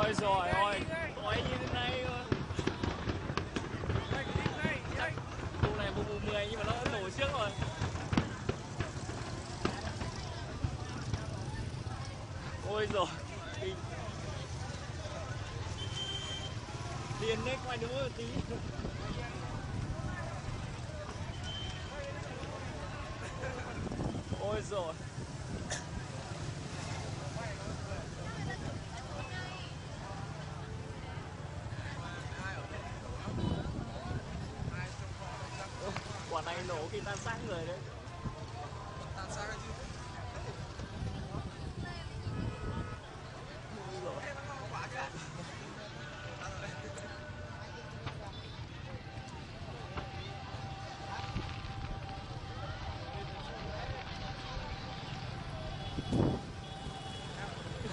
Ôi giời ơi, khói như thế này cơ. Chắc vụ này vụ 10 nhưng mà nó đã nổ trước rồi. Ôi giời, kinh. Điên đấy, quay đúng một tí. Ôi giời. Quả này nổ khi tan xác người đấy. Tan xác chứ. Quả kìa.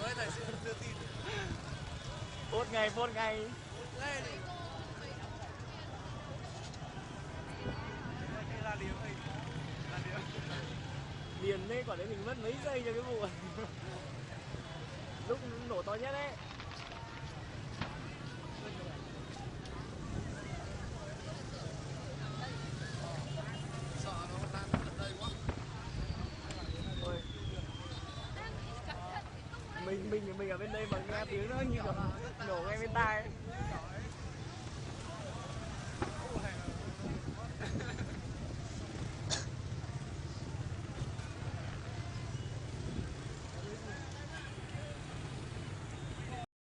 Mới thầy sẽ đưa tin. Phốt ngay, phốt ngay. Lên đi. Là điếu thì là điếu. Điền đấy, quả đấy mình mất mấy giây cho cái vụ lúc nổ to nhất đấy. Sợ nó lan ở đây quá. Ôi. Mình ở bên đây mà nghe tiếng nó như kiểu nổ ngay bên tai ấy.